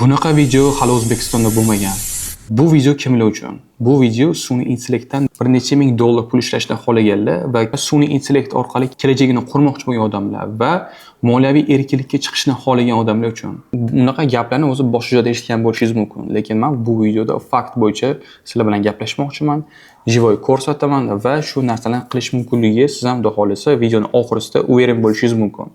Bunaqa video hali O'zbekistonda bo'lmagan. Bu video kimlar uchun? Bu video sun'iy intellektdan bir necha ming dollar pul ishlashdan xolaganlar va sun'iy intellekt orqali kelajagini qurmoqchi bo'lgan odamlar va moliyaviy erkinlikka chiqishni xolagan odamlar uchun. Bunaqa gaplarni o'zi boshida eshitgan bo'lishingiz mumkin, lekin men bu videoda fakt bo'yicha sizlar bilan gaplashmoqchiman, jivoy ko'rsataman va shu narsalarni qilish mumkinligiga siz ham xudo xolisa videoni oxirisida uverin bo'lishingiz mumkin.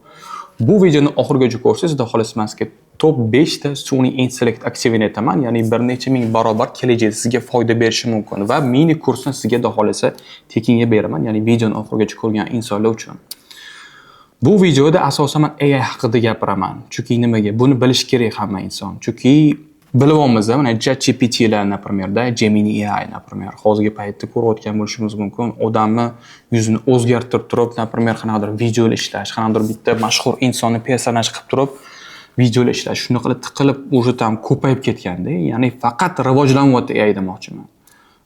Bu videoni oxirigacha ko'rsangiz, xudo xolisa men sizga top 5 ta sun'iy intellekt aktivini aytaman, ya'ni bir necha ming barobar kelajak sizga foyda berishi mumkin va mini kursni sizga xudo xolisa tekinga beraman, ya'ni videoni oxirigacha ko'rgan insonlar uchun. Bu videoda asosan men AI haqida gapiraman. Chunki nimaga? Buni bilish kerak hamma inson. Chunki bilyapmiz, mana ChatGPT'lar, например, Gemini AI, например, hozirgi paytda ko'rayotgan bo'lishimiz mumkin. Odamni yuzini o'zgartirib turib, например, qanaqadir video ishlash, qanaqadir bitta mashhur insonni personaj qilib turib video ishlash, shuni qilib tiqilib уже там ko'payib ketganda, ya'ni faqat rivojlanyapti AI demoqchiman.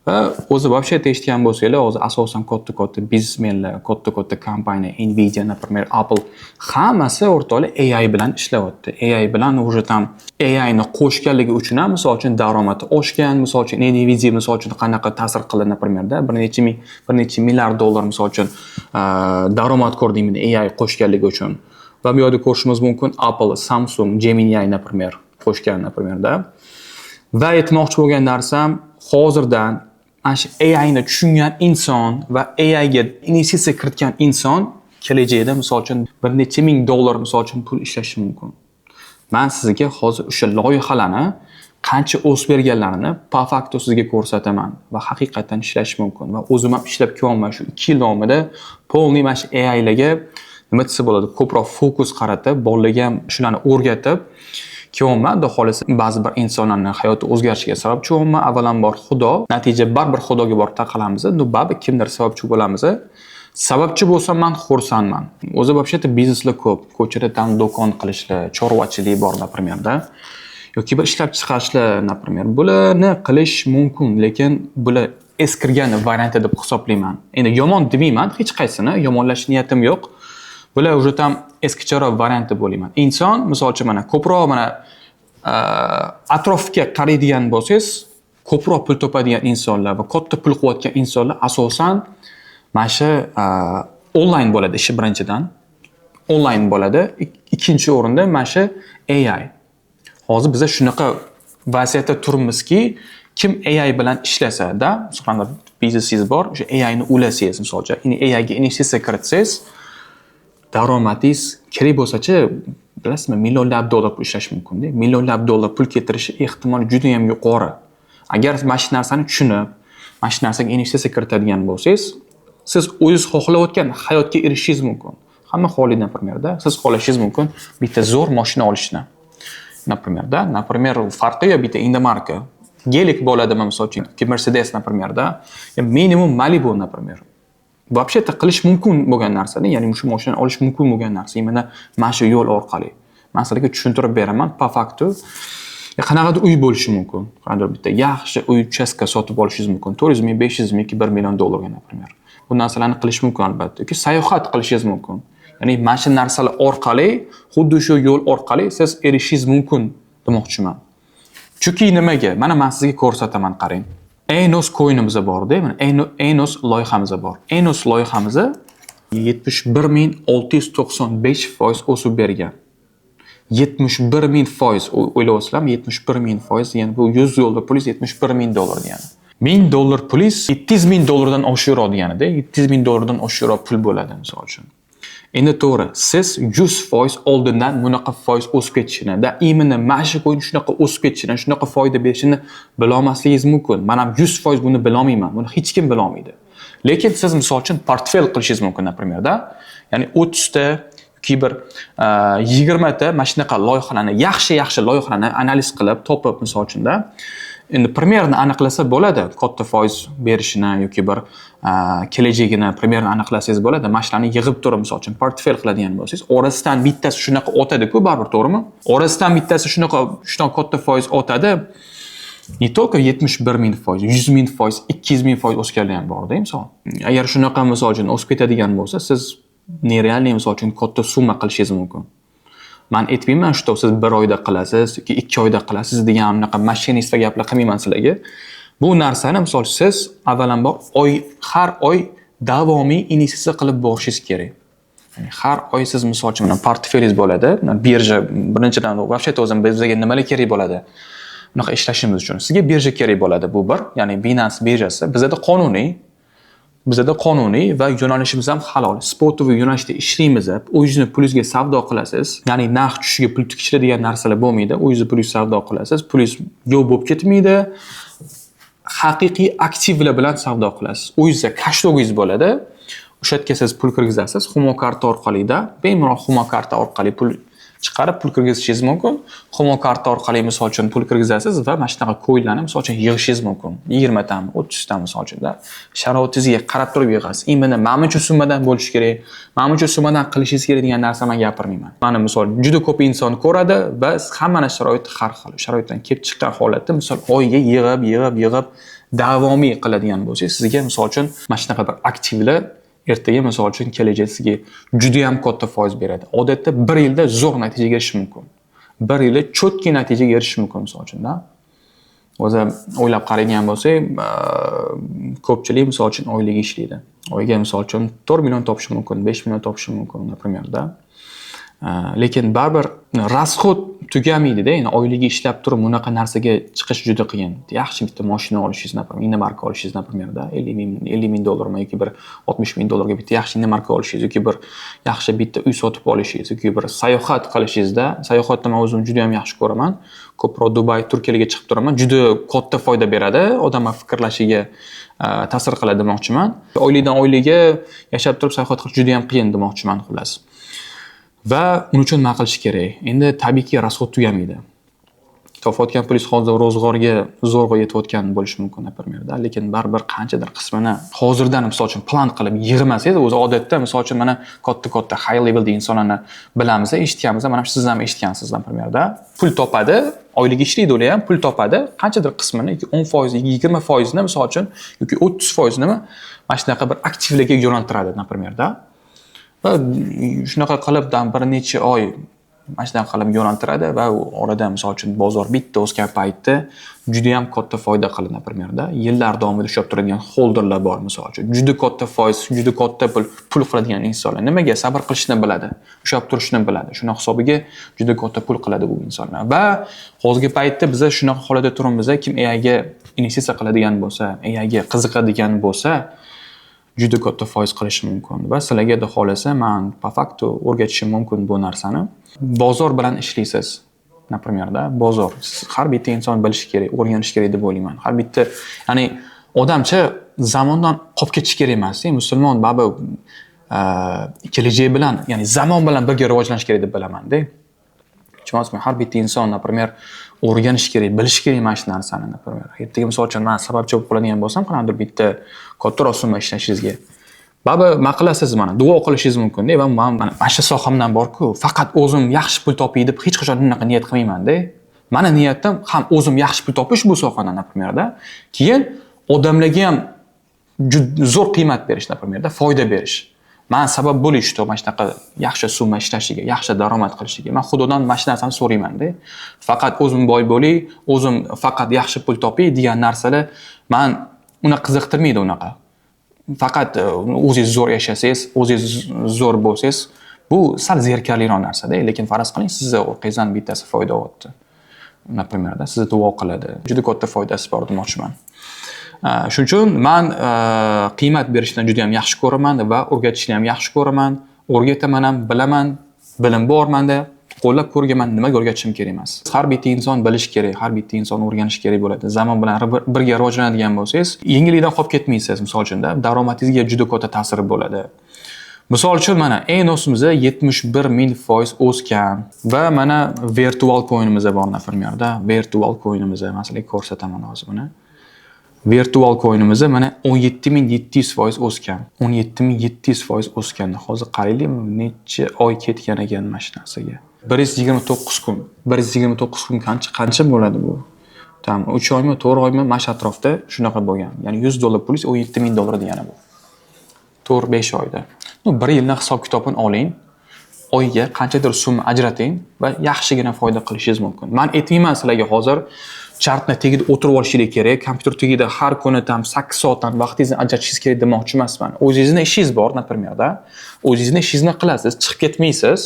Va o'zi вообще-то eshitgan bo'lsanglar, hozir asosan katta biznesmenlar, katta kompaniya, Nvidia, например, Apple hammasi o'rtoqli AI bilan ishlayapti. AI bilan уже там AI ni qo'shganligi uchun ham misol uchun daromadi oshgan, misol uchun Nvidia misol uchun qanaqa ta'sir qildi, например, bir necha milliard dollar misol uchun daromad ko'rdingmi AI qo'shganligi uchun. Va bu yerda ko'rishimiz mumkin Apple, Samsung, Gemini, например, qo'shgan, например. Va aytmoqchi bo'lgan narsam, hozirdan ana shu AI ni tushungan inson va AI ga investitsiya kiritgan inson kelajakda misol uchun bir necha ming dollar misol uchun pul ishlashi mumkin. Men sizga hozir o'sha loyihalarni qancha o'sib berganlarini po facto sizga ko'rsataman va haqiqatan ishlash mumkin va o'zim ham ishlab ko'rman shu 2 yil davomida polniy mana shu AI larga nima desa bo'ladi, ko'proq fokus qaratib, bolalarga ham shularni o'rgatib keyin xudo xolisa ba'zi bir insonlarning hayoti o'zgarishiga sababchi bo'lma. Avvalambor Xudo, natija baribir Xudoga borib taqalamiz. Baribir kimdir sababchi bo'lamiz. Sababchi bo'lsam men xursandman. O'zi вообще-то bizneslar ko'p. Ko'chada tam do'kon qilishlar, chorvachilik bor, например, yoki bir ishlab chiqarishlar, например. Bularni qilish mumkin, lekin bular eskirgan variant deb hisoblayman. Endi yomon demayman, hech qaysini yomonlash niyatim yo'q. Bular уже там eskicharoq variant deb o'ylayman. Inson, misol uchun mana ko'proq mana atrofga qaraydigan bo'lsangiz, ko'proq pul topadigan insonlar va katta pul qilayotgan insonlar asosan mana shu onlayn bo'ladi ishi birinchidan. Onlayn bo'ladi. Ikkinchi o'rinda mana shu AI. Hozir biz shunaqa vaziyatda turibmizki, kim AI bilan ishlasa-da, qanday biznesingiz bor, o'sha AI ni ulasangiz, misol uchun, AI ga investitsiya kiritsangiz, daromadingiz kerak bo'lsa-chi, bilasizmi, millionlab dollar pul ishlash mumkin-da. Millionlab dollar pul keltirishi ehtimoli juda ham yuqori. Agar mana shu narsani tushunib, mana shu narsaga investitsiya kiritadigan bo'lsangiz, siz o'zingiz xohlayotgan hayotga erishishingiz mumkin. Hamma xohlaydi, например, siz xohlashingiz mumkin bitta zo'r mashina olishni. Например, farqi yo'q, bitta indomarka. Gelik bo'ladimi, misol uchun, Mercedes, например, minimum Malibu, например. Вообще-то qilish mumkin bo'lgan narsani, ya'ni shu mashinani olish mumkin bo'lgan narsa, mana shu yo'l orqali. Men sizlarga tushuntirib beraman, po facto qanaqadir uy bo'lishi mumkin. Qanday bitta yaxshi uy uchastka sotib olishingiz mumkin. 400 ming, 500 ming, 1 million dollarga, например. Bu narsalarni qilish mumkin albatta. Yoki sayohat qilishingiz mumkin. Ya'ni mana shu narsalar orqali, xuddi shu yo'l orqali siz erishishingiz mumkin demoqchiman. Chunki nimaga? Mana men sizga ko'rsataman, qarang. Enos coin'imiz bor-da, mana Enos loyihamiz bor. Enos loyihamiz 71.695% o'sib bergan. 71.000%, o'ylayapsizlarmi? 71.000%, ya'ni bu 100 dollar pul 71.000 dollar degani. 1000 dollar pul 700.000 dollardan oshiqroq deganida, 700.000 dollardan oshiqroq pul bo'ladi, misol uchun. Endi to'g'ri, siz 100% oldindan bunaqa foiz o'sib ketishini, imini mana shu coin shunaqa o'sib ketishini, shunaqa foyda berishini bilolmasligingiz mumkin. Men ham 100% buni bilolmayman. Buni hech kim bilolmaydi. Lekin siz misol uchun portfel qilishingiz mumkin, например, ya'ni 30 ta yoki bir 20 ta mana shunaqa loyihalarni, yaxshi loyihalarni analiz qilib, topib, misol uchun endi primerni aniqlasa bo'ladi, katta foiz berishini yoki bir kelajagini primerni aniqlasangiz bo'ladi. Mashlarni yig'ib turib, misol uchun portfel qiladigan bo'lsangiz, orasidan bittasi shunaqa o'tadi-ku, baribir, to'g'rimi? Orasidan bittasi shunaqa katta foiz o'tadi. Не только 71.000%, 100.000%, 200.000% o'sganlar ham bor-da, misol. Agar shunaqa misol uchun o'sib ketadigan bo'lsa, siz nerealniy misol uchun katta summa qilishingiz mumkin. Man aytmayman shu siz 1 oyda qilasiz yoki 2 oyda qilasiz degan unaqa mashinist va gaplar qilmayman sizlarga. Bu narsani misol siz avvalambor har oy davomiy investitsiya qilib borishingiz kerak. Ya'ni har oy siz misol uchun mana portfelingiz bo'ladi. Birja birinchidan вообще o'zim bizga nimalar kerak bo'ladi? Bunaqa ishlashimiz uchun. Sizga birja kerak bo'ladi bu bir, ya'ni Binance birjasi bizada qonuniy va yo'nalishimiz ham halol. Sportoviy yo'nalishda ishlaymiz, o'zingizni pulingizga savdo qilasiz. Ya'ni narx tushishiga pul tikishadigan narsalar bo'lmaydi. O'zingizni pulingiz savdo qilasiz. Pulingiz yo'q bo'lib ketmaydi. Haqiqiy aktivlar bilan savdo qilasiz. O'zingizda kashlog'ingiz bo'ladi. O'sha yerga siz pul kirgizasiz. Humo karta orqali-da, bemalol Humo karta orqali pul chiqarib pul kirgizishingiz mumkin. Humo karta orqali misol uchun pul kirgizasiz va mana shunaqa coinlarni misol uchun yig'ishingiz mumkin. 20 tami, 30 tami misol uchun-da. Sharoitingizga qarab turib yig'asiz. Endi mana shu summadan bo'lish kerak, mana shu summadan qilishingiz kerak degan narsani men gapirmayman. Mana misol juda ko'p inson ko'radi va hamma sharoit har xil. Sharoitdan kelib chiqqan holatda misol oyga yig'ib davomiy qiladigan bo'lsangiz, sizga misol uchun mana shunaqa bir aktivlar ertaga misol uchun kelajakda sizga juda ham katta foiz beradi. Odatda 1 yilda zo'r natijaga erishish mumkin. 1 yilda cho'tki natijaga erishish mumkin misol uchun-da. O'zi o'ylab qaraydigan bo'lsak, ko'pchilik misol uchun oylik ishlaydi. Oyga misol uchun 4 million topish mumkin, 5 million topish mumkin, например-da. Lekin baribir rasxod tugamaydi-da. Ya'ni oyligi ishlab turib bunaqa narsaga chiqish juda qiyin. Yaxshi bitta mashina olishingiz, например, inomarka olishingiz, например-da, 50 ming dollarmi yoki bir 60 ming dollarga bitta yaxshi inomarka olishingiz yoki bir yaxshi bitta uy sotib olishingiz yoki bir sayohat qilishingizda, sayohatni men o'zim juda ham yaxshi ko'raman. Ko'proq Dubay, Turkiyaga chiqib turaman. Juda katta foyda beradi, odamlar fikrlashiga ta'sir qiladi demoqchiman. Oylikdan oyliga yashab turib sayohat qilish juda ham qiyin demoqchiman xolos. Va uning uchun nima qilish kerak? Endi tabiiyki rasxod tugamaydi. Topayotgan pulingiz hozir ro'zg'orga zo'rg'a yetayotgan bo'lishi mumkin, например-da, lekin baribir qanchadir qismini hozirdan misol uchun plan qilib yig'masangiz, o'zi odatda misol uchun mana katta high level insonlarni bilamiz, eshitganmiz, mana siz ham eshitgansiz, например-da. Pul topadi, oylik ishlaydi ular ham, pul topadi, qanchadir qismini, 10%, 20% ni misol uchun yoki 30% ni mana shunaqa bir aktivlarga yo'naltiradi, например-da. Va shunaqa qilib bir necha oy mana shunaqa qilib yo'naltiradi va orada misol uchun bozor bitta o'sgan paytda juda ham katta foyda qiladi, например-da. Yillar davomida ushlab turadigan holderlar bor misol uchun. Juda katta foiz, juda katta pul qiladigan insonlar. Nimaga? Sabr qilishni biladi, ushlab turishni biladi. Shuna hisobiga juda katta pul qiladi bu insonlar. Va hozirgi paytda biz shunaqa holatda turibmiz, kim AIga investitsiya qiladigan bo'lsa, AIga qiziqadigan bo'lsa, juda katta foiz qilishi mumkin va sizlarga de xolasa men po facto o'rgatishim mumkin bu narsani. Bozor bilan ishlaysiz, например-da, bozor. Har bitta inson bilishi kerak, o'rganishi kerak deb o'ylayman. Har bitta, ya'ni odamcha zamondan qolib ketish kerak emas. Musulmon babi kelajak bilan, ya'ni zamon bilan birga rivojlanish kerak deb bilaman-da. Chunki har bitta inson, например, o'rganish kerak, bilish kerak mana shu narsani, например. Ertaga misol uchun men sababchi bo'lib qoladigan bo'lsam, qanaqadir bitta kattaroq summa ishlashingizga. Baba, nima qilasiz mana? Duo qilishingiz mumkin-da. Va men mana shu sohamdan bor-ku, faqat o'zim yaxshi pul topay deb hech qachon unaqa niyat qilmayman-da. Meni niyatim ham o'zim yaxshi pul topish bu sohadan, например-da. Keyin odamlarga ham zo'r qiymat berish, например-da, foyda berish. Men sabab bo'lish to mana shunaqa yaxshi summa ishlashiga, yaxshi daromad qilishiga. Men Xudodan mana shu narsani so'rayman-da. Faqat o'zim boy bo'lay, o'zim faqat yaxshi pul topay degan narsalar men uni qiziqtirmaydi unaqa. Faqat o'zingiz zo'r yashasangiz, o'zingiz zo'r bo'lsangiz, bu sal zerikarliroq narsa-da, lekin faraz qiling, sizni orqangizdan bittasi foyda olibdi. Например-da, sizni duo qiladi. Juda katta foydasi bor demoqchiman. Shuning uchun men qiymat berishni juda ham yaxshi ko'raman va o'rgatishni ham yaxshi ko'raman. O'rgataman ham, bilaman, bilim bor menda. Qo'llab ko'rganman, nimaga o'rgatishim kerak emas. Har bitta inson bilish kerak, har bitta inson o'rganish kerak bo'ladi. Zamon bilan birga rivojlanadigan bo'lsangiz, yengillikdan qolib ketmaysiz, misol uchun-da, daromadingizga juda katta ta'siri bo'ladi. Misol uchun mana ENOSimiz 71,000% o'sgan va mana virtual coinimiz bor, например-da. Virtual coinimiz, masalan, ko'rsataman hozir buni. Virtual coinimiz mana 17,700% o'sgan. 17,700% o'sgan. Hozir qaraylik, necha oy ketgan ekan mana shu narsaga. 129 kun. 129 kun qancha bo'ladi bu? Tam 3 oymi, 4 oymi mana shu atrofda shunaqa bo'lgan. Ya'ni $100 pulingiz 17,000 dollar degani bu. 4-5 oyda. 1 yilning hisob-kitobini oling. oyiga qanchadir summa ajrating va yaxshigina foyda qilishingiz mumkin. Men aytmayman sizlarga hozir chartni tagida o'tirib olishingiz kerak, kompyuter tagida har kuni tam 8 soatdan vaqtingizni ajratishingiz kerak demoqchi emasman. O'zingizning ishingiz bor, например-da. O'zingizning ishingizni qilasiz, chiqib ketmaysiz.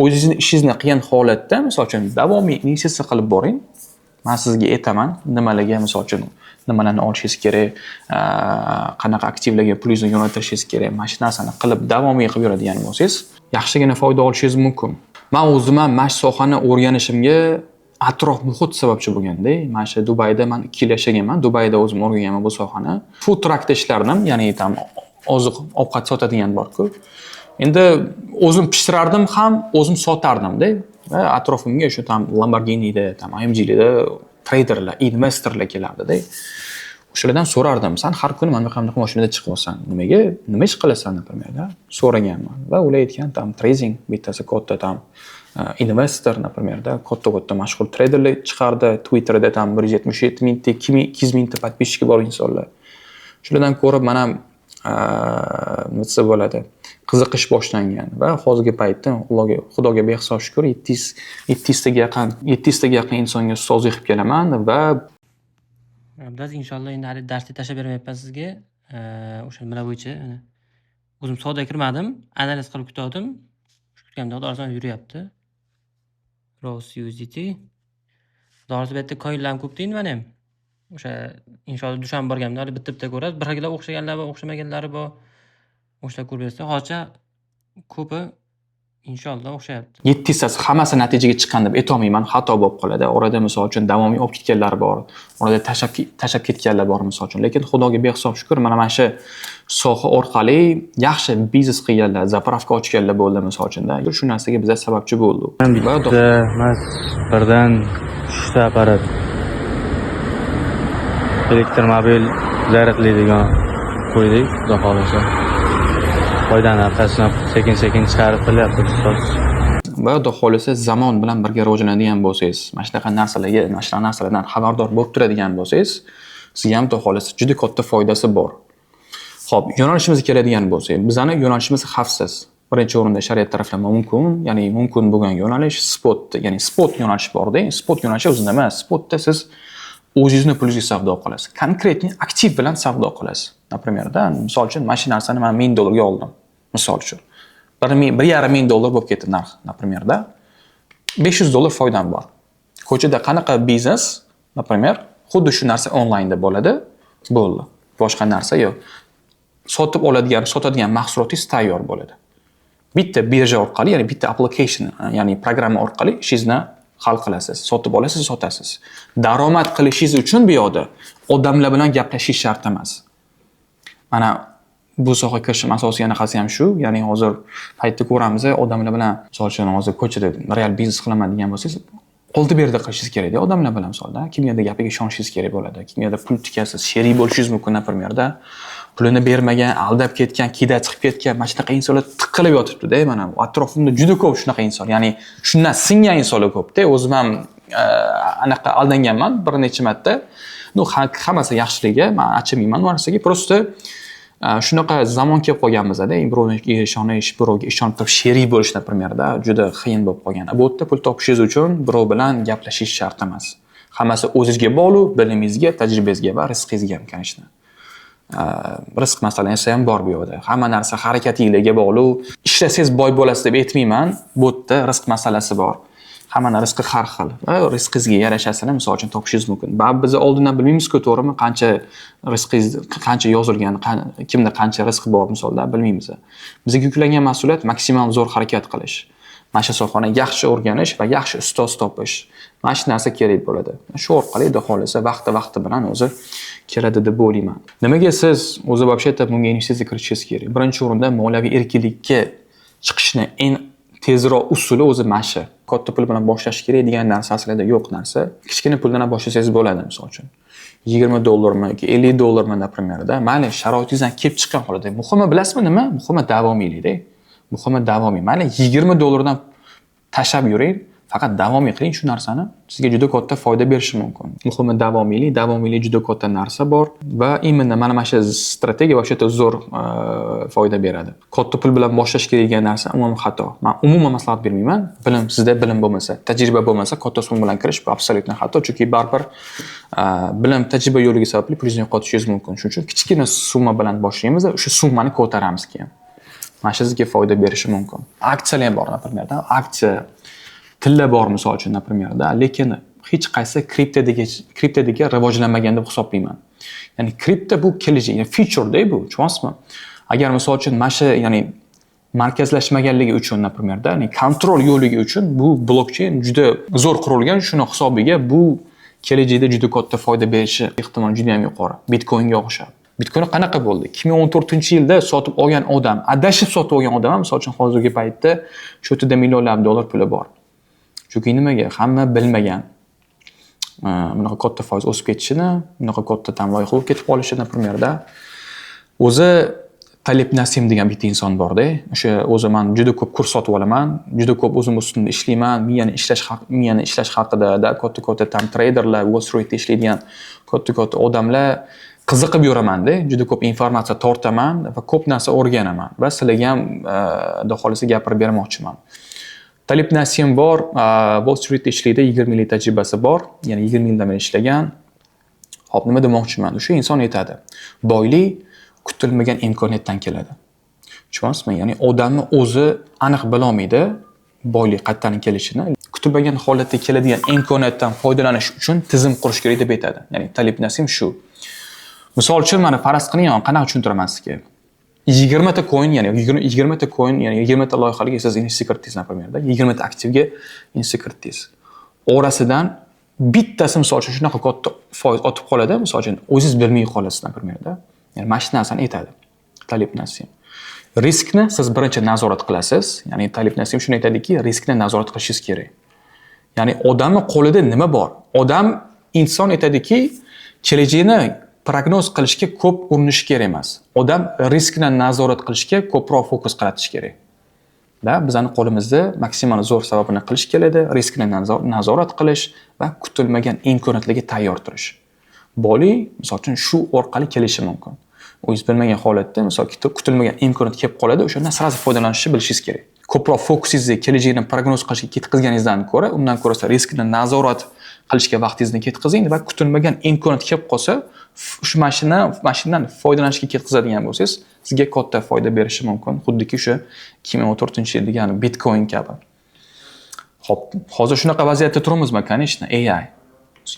O'zingizning ishingizni qilgan holatda, misol uchun, davomiy investitsiya qilib boring. Men sizga aytaman, nimalarga, misol uchun, nimalarni olishingiz kerak, qanaqa aktivlarga pulingizni yo'naltirishingiz kerak. Mana shu narsani qilib davomiy qilib yuradigan bo'lsangiz, yaxshigina foyda olishingiz mumkin. Men o'zim ham mana shu sohani o'rganishimga atrof muhit sababchi bo'lganda, mana shu Dubayda men 2 yil yashaganman. Dubayda o'zim o'rganganman bu sohani. Food truckda ishlardim, ya'ni tam oziq ovqat sotadigan bor-ku. Endi o'zim pishirardim ham, o'zim sotardim-da. Va atrofimga o'sha tam Lamborghini'da, tam AMG'da traderlar, investorlar kelardi-da. O'shalardan so'rardim, "Sen har kuni mana bunaqa mashinada chiqyapsan. Nimaga? Nima ish qilasan, например-da?" So'raganman. Va ular aytgan, tam trading, bittasi katta tam investor, например-da, katta mashhur traderlar chiqardi. Twitterda tam 177 mingta, 200 mingta podpischiki bor insonlar. Shulardan ko'rib men ham nima desa bo'ladi, qiziqish boshlangan va hozirgi paytda Xudoga behisob shukr 700 taga yaqin insonga ustozlik qilib kelaman va Abdulaziz, inshaalloh endi hali darsni tashlab bermayapman sizga. O'sha nimalar bo'yicha o'zim savdoga kirmadim, analiz qilib kutdim. Kutganimda orqasidan yuryapti. Rose USDT. Doğrusu bu yerda coinlarni ko'p deydi mana ham. O'sha inshaalloh dushanba borganimda bitta ko'rasiz. Bir xillar o'xshaganlar va o'xshamaganlari bor. O'shalar ko'rasiz. Hozircha ko'pi inshaalloh o'xshayapti. 700 tasi hammasi natijaga chiqqan deb aytolmayman, xato bo'lib qoladi. Orada misol uchun davomiy olib ketganlar bor. Orada tashab ketganlar bor misol uchun. Lekin Xudoga behisob shukr, mana shu soha orqali yaxshi biznes qilganlar, zapravka ochganlar bo'ldi misol uchun-da. Shu narsaga biz sababchi bo'ldik. Bitta emas, birdan 3 ta apparat. Elektromobil zaryadlaydigan qo'ydik, xudo xolasa. Foydani haftasidan sekin-sekin chiqarib qilyapti ustoz. Va xudo xolasa zamon bilan birga rivojlanadigan bo'lsangiz, mana shunaqa narsalardan xabardor bo'lib turadigan bo'lsangiz, sizga ham xudo xolasa juda katta foydasi bor. Xo'p, yo'nalishimizga keladigan bo'lsak, bizning yo'nalishimiz xavfsiz. Birinchi o'rinda shariat taraflama mumkin, ya'ni mumkin bo'lgan yo'nalish spot, ya'ni spot yo'nalishi bor-da. Spot yo'nalishi o'zida emas. Spotda siz o'zingizni pulingizga savdo qilasiz. Konkretni aktiv bilan savdo qilasiz. Например-da, misol uchun mana shu narsani men 1000 dollarga oldim. Misol uchun. 1,5 ming dollar bo'lib ketdi narx, например-da. 500 dollar foydam bor. Ko'chada qanaqa biznes, например, xuddi shu narsa onlaynda bo'ladi. Bo'ldi. Boshqa narsa yo'q. Sotadigan mahsulotingiz tayyor bo'ladi. Bitta birja orqali, ya'ni bitta application, ya'ni programma orqali ishingizni hal qilasiz. Sotib olasiz, sotasiz. Daromad qilishingiz uchun bu yoqda odamlar bilan gaplashish shart emas. Mana bu sohaga kirishim asosiy anaqasi ham shu, ya'ni hozir paytda ko'ramiz, odamlar bilan, misol uchun hozir ko'chada real biznes qilaman degan bo'lsangiz, oldi berdi qilishingiz kerak-da odamlar bilan misolda. Kimgadir gapiga ishonishingiz kerak bo'ladi. Kimgadir pul tikasiz, sherik bo'lishingiz mumkin, например-da. Pulini bermagan, aldab ketgan, kida chiqib ketgan, mana shunaqa insonlar tiqilib yotibdi-da. Mana atrofimda juda ko'p shunaqa inson, ya'ni shundan singan insonlar ko'p-da. O'zim ham anaqa aldanganman bir necha marta. Hammasi yaxshiligi, men achimayman bu narsaga. Prosta shunaqa zamon kelib qolganmiz-da. Birovga ishonib turib sherik bo'lish, например-da, juda qiyin bo'lib qolgan. Bu yerda pul topishingiz uchun birov bilan gaplashish shart emas. Hammasi o'zingizga bog'liq, bilimingizga, tajribangizga va rizqingizga ham, конечно. Rizq masalasi ham bor bu yerda. Hamma narsa harakatingizga bog'liq. Ishlasangiz boy bo'lasiz deb aytmayman. Bu yerda rizq masalasi bor. Hammaning rizqi har xil. Rizqingizga yarashasini misol uchun topishingiz mumkin. Biz oldindan bilmaymiz-ku, to'g'rimi? Qancha rizqingiz, qancha yozilgan, kimda qancha rizq bor misolda bilmaymiz. Bizga yuklangan mas'uliyat maksimal zo'r harakat qilish. Mana shu sohani yaxshi o'rganish va yaxshi ustoz topish. Mana shu narsa kerak bo'ladi. Shu orqali xudo xolasa vaqti bilan o'zi keladi deb o'ylayman. Nimaga siz o'zi вообще-то bunga investitsiya kirishingiz kerak? Birinchi o'rinda moliyaviy erkinlikka chiqishni eng tezroq usuli o'zi mana shu. Katta pul bilan boshlash kerak degan narsa aslida yo'q narsa. Kichkina puldan ham boshlasangiz bo'ladi, misol uchun. 20 dollarmi yoki 50 dollarmi, например-da, mayli sharoitingizdan kelib chiqqan holda. Muhimi bilasizmi nima? Muhimi davomiylikda. Muhimi davomiy. Mayli 20 dollardan tashab yuring, Faqat davomiy qiling shu narsani. Sizga juda katta foyda berishi mumkin. Muhimi davomiylik juda katta narsa bor va imенно mana shu strategiya вообще-то zo'r foyda beradi. Katta pul bilan boshlash kerak degan narsa umuman xato. Men umuman maslahat bermayman. Sizda bilim bo'lmasa, tajriba bo'lmasa, katta summa bilan kirish bu absolyutно xato, chunki baribir bilim, tajriba yo'ligi sababli pulingizni yo'qotishingiz mumkin. Shuning uchun kichkina summa bilan boshlaymiz va o'sha summani ko'taramiz keyin. Mana shu sizga foyda berishi mumkin. Aksiyalar ham bor, например, aksiya tilla bor misol uchun, например, lekin hech qaysi kriptodagi rivojlanmagan deb hisoblayman. Ya'ni kripto bu kelajak, ya'ni future-da bu, tushunyapsizmi? Agar misol uchun mana shu, ya'ni markazlashmaganligi uchun, например, ya'ni kontrol yo'ligi uchun bu blokcheyn juda zo'r qurilgan, shuni hisobiga bu kelajakda juda katta foyda berishi ehtimoli juda ham yuqori. Bitcoinga o'xshab. Bitcoin qanaqa bo'ldi? 2014-yilda sotib olgan odam, adashib sotib olgan odam, misol uchun hozirgi paytda shu yerda millionlab dollar puli bor. Chunki nimaga? Hamma bilmagan. Bunaqa katta foiz o'sib ketishini, bunaqa katta tam loyiha bo'lib ketib qolishini, например, o'zi Talib Nasim degan bitta inson bor-da. O'sha o'zi men juda ko'p kurs sotib olaman, juda ko'p o'zim ustida ishlayman, miyani ishlash haqida katta tam traderlar, Wall Streetda ishlaydigan katta odamlar qiziqib yuraman-da, juda ko'p informatsiya tortaman va ko'p narsa o'rganaman va sizlarga ham xudo xolisa gapirib bermoqchiman. Talib Nasim bor, Wall Streetda ishlaydi, 20 yillik tajribasi bor, ya'ni 20 yildan beri ishlagan. Hop, nima demoqchiman? O'sha inson aytadi, boylik kutilmagan imkoniyatdan keladi. Tushunyapsizmi? Ya'ni odamni o'zi aniq bilolmaydi boylik qayerdan kelishini. Kutilmagan holatda keladigan imkoniyatdan foydalanish uchun tizim qurish kerak deb aytadi. Ya'ni Talib Nasim shu. Misol uchun mana faraz qiling, qanaqa tushuntiraman sizga? 20 ta coin, ya'ni 20 ta coin, ya'ni 20 ta loyihaga siz invest kiritdingiz, например, 20 ta aktivga invest kiritdingiz. Orasidan bittasi misol uchun shunaqa katta foiz otib qoladi, misol uchun o'zingiz bilmay qolasiz, например, Ya'ni mana shu narsani aytadi Talib Nasim. Riskni siz birinchi nazorat qilasiz. Ya'ni Talib Nasim shuni aytadiki, riskni nazorat qilishingiz kerak. Ya'ni odamning qo'lida nima bor? Inson aytadiki, kelajakni prognoz qilishga ko'p urinish kerak emas. Odam riskni nazorat qilishga ko'proq fokus qaratish kerak. Bizning qo'limizda maksimal zo'r sababini qilish keladi, riskni nazorat qilish va kutilmagan imkoniyatlarga tayyor turish. Boylik, misol uchun shu orqali kelishi mumkin. O'zingiz bilmagan holatda, misol kutilmagan imkoniyat kelib qoladi, o'shandan sirasi foydalanishni bilishingiz kerak. Ko'proq fokusingizni kelajakni prognoz qilishga ketkazganingizdan ko'ra, undan ko'ra riskni nazorat qilishga vaqtingizni ketkazing va kutilmagan imkoniyat kelib qolsa, shu mashinadan foydalanishga ketkazadigan bo'lsangiz, sizga katta foyda berishi mumkin. Xuddiki o'sha 2014-yil degan Bitcoin kabi. Xo'p, hozir shunaqa vaziyatda turamizmi, конечно, AI,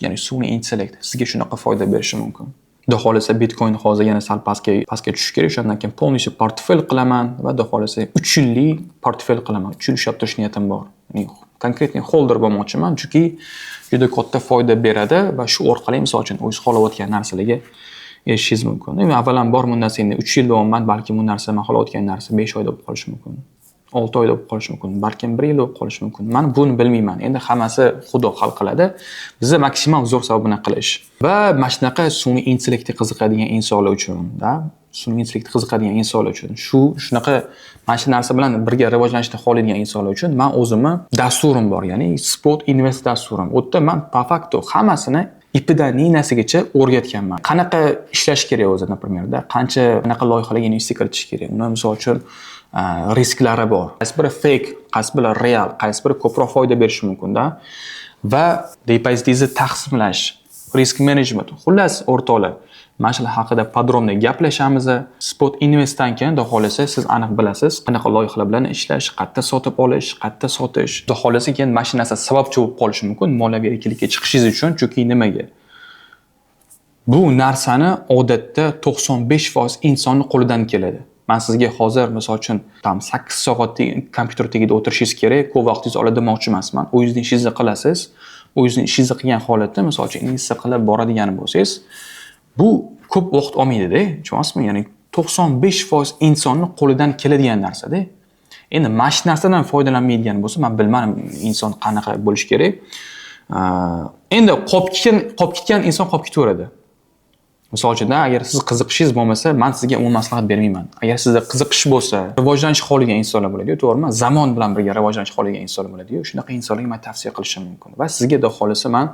ya'ni sun'iy intellekt sizga shunaqa foyda berishi mumkin. Xudo xolisa Bitcoin hozir yana sal pastga tushishi kerak, o'shandan keyin полностью portfel qilaman va xudo xolisa 3 yillik portfel qilaman. 3 yil ishlab turish niyatim bor. Ya'ni konkretniy holder bo'lmoqchiman, chunki juda katta foyda beradi va shu orqali misol uchun o'zingiz xohlayotgan narsalarga erishishingiz mumkin. Avvalambor bu narsa endi 3 yil davomida balki bu narsa men xohlayotgan narsa 5 oyda bo'lib qolishi mumkin. 6 oyda bo'lib qolishi mumkin, balki 1 yil bo'lib qolishi mumkin. Men buni bilmayman. Endi hammasi Xudo hal qiladi. Bizga maksimal zo'r sababini qilish. Va mana shunaqa sun'iy intellektga qiziqadigan insonlar uchun, sun'iy intellektga qiziqadigan insonlar uchun, shunaqa mana shu narsa bilan birga rivojlanishni xohlaydigan insonlar uchun men o'zimni dasturim bor, ya'ni Spot Invest dasturim. U yerda men po fakto hammasini ipidan nasigacha o'rgatganman. Qanaqa ishlash kerak o'zi, например, qanaqa loyihalarga investitsiya kiritish kerak. Uni misol uchun risklari bor. Qaysi biri fake, qaysi biri real, qaysi biri ko'proq foyda berishi mumkin-da. Va depozitingizni taqsimlash, risk management. Xullas, o'rtoqlar, mana shular haqida podrobniy gaplashamiz. Spot Investdan keyin xudo xolisa siz aniq bilasiz, qanaqa loyihalar bilan ishlash, qayerda sotib olish, qayerda sotish. Xudo xolisa keyin mana shu narsa sababchi bo'lib qolishi mumkin moliyaviy erkinlikka chiqishingiz uchun, chunki nimaga? Bu narsani odatda 95% insonning qo'lidan keladi. Men sizga hozir misol uchun 8 soat kompyuter tagida o'tirishingiz kerak, ko'p vaqtingiz oladi demoqchi emasman. O'zingizning ishingizni qilasiz. O'zingizning ishingizni qilgan holatda misol uchun investitsiya qilib boradigan bo'lsangiz, bu ko'p vaqt olmaydi-da, tushunyapsizmi? Ya'ni 95% insonning qo'lidan keladigan narsa-da. Endi mana shu narsadan foydalanmaydigan bo'lsa, men bilmadim inson qanaqa bo'lish kerak. Endi qolib ketgan inson qolib ketaveradi. Misol uchun, agar siz qiziqishingiz bo'lmasa, men sizga umuman maslahat bermayman. Agar sizda qiziqish bo'lsa, rivojlanish xohlagan insonlar bo'ladi-yu, to'g'rimi? Zamon bilan birga rivojlanish xohlagan insonlar bo'ladi-yu. Shunaqa insonlarga men tavsiya qilishim mumkin va sizga xudo xolisa men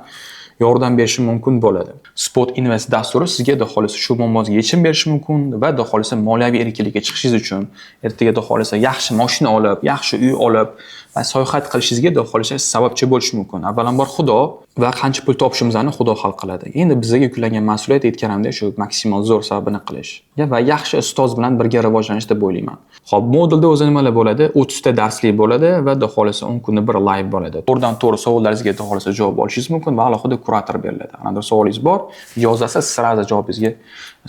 yordam berishim mumkin bo'ladi. Spot Invest dasturi sizga xudo xolisa shu muammozga yechim berishi mumkin va xudo xolisa moliyaviy erkinlikka chiqishingiz uchun, ertaga xudo xolisa yaxshi mashina olib, yaxshi uy olib va sayohat qilishingizga xudo xolisa sababchi bo'lishi mumkin. Avvalambor Xudo va qancha pul topishimizni Xudo hal qiladi. Endi bizga yuklangan mas'uliyat aytganimdek shu maksimal zo'r sababini qilish va yaxshi ustoz bilan birga rivojlanish deb o'ylayman. Xo'p, modulda o'zi nimalar bo'ladi? 30 ta darslik bo'ladi va xudo xolisa 10 kunda bir live bo'ladi. To'g'ridan to'g'ri savollaringizga xudo xolisa javob olishingiz mumkin va alohida kurator beriladi. Qanday savolingiz bor, yozasiz, siraza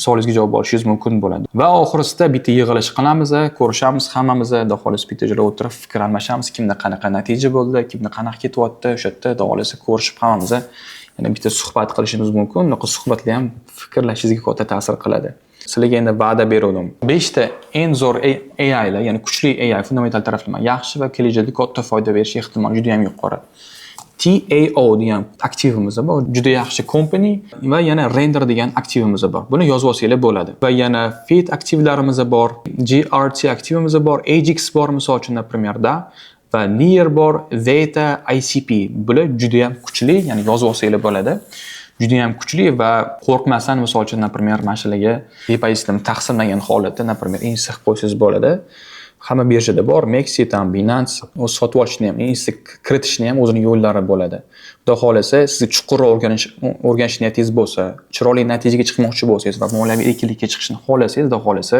savolingizga javob olishingiz mumkin bo'ladi. Va oxirisida bitta yig'ilish qilamiz, ko'rishamiz hammamiz, xudo xolisa bitta joyda o'tirib fikr almashamiz, kimda qanaqa natija bo'ldi, kimda qanaqa ketyapti, o'sha yerda xudo xolisa ko'rishib hammamiz yana bitta suhbat qilishimiz mumkin. Bunaqa suhbatlar ham fikrlashingizga katta ta'sir qiladi. Sizlarga endi va'da berdim. 5 ta eng zo'r AI lar, ya'ni kuchli AI fundamental taraflama yaxshi va kelajakda katta foyda berish ehtimoli juda ham yuqori. TAO degan aktivimiz bor, juda yaxshi company va yana Render degan aktivimiz bor. Buni yozib olsanglar bo'ladi. Va yana Feed aktivlarimiz bor, GRT aktivimiz bor, AGX bor misol uchun, naprimerda va Near bor, Zeta, ICP. Bular juda ham kuchli, ya'ni yozib olsanglar bo'ladi. Juda ham kuchli va qo'rqmasdan misol uchun, naprimer, mashinaga depozitni taqsimlagan holatda, naprimer, insiq qo'ysangiz bo'ladi. Hamma birjada bor, Maxit ham, Binance, o'z sotib olishni ham, insiq kiritishni ham o'zining yo'llari bo'ladi. Xudo xolisa, siz chuqurroq o'rganish niyatingiz bo'lsa, chiroyli natijaga chiqmoqchi bo'lsangiz va moliyaviy erkinlikka chiqishni xohlasangiz, xudo xolisa,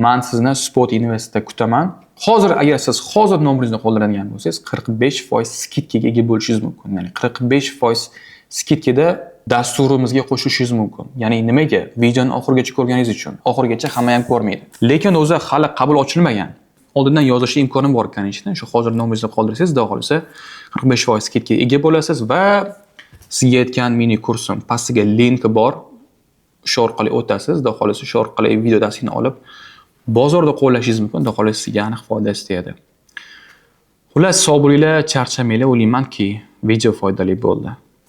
men sizni Spot Investda kutaman. Hozir agar siz hozir nomeringizni qoldiradigan bo'lsangiz, 45% skidkaga ega bo'lishingiz mumkin. Ya'ni 45% skidkada dasturimizga qo'shishingiz mumkin. Ya'ni nimaga? Videoni oxirigacha ko'rganingiz uchun. Oxirigacha hamma ham ko'rmaydi. Lekin o'zi hali qabul ochilmagan. Oldindan yozish imkoni bor ekanini, shu hozir nomeringizni qoldirsangiz, xudo xolisa 45% skidkaga ega bo'lasiz va sizga aytgan mini kursim pastiga linki bor. Shu orqali o'tasiz, xudo xolisa shu orqali video darsini olib bozorda qo'llashingiz mumkin. Xudo xolisa sizga aniq foydasi tegadi. Xullas, sog' bo'linglar, charchamanglar, o'ylaymanki video foydali bo'ldi.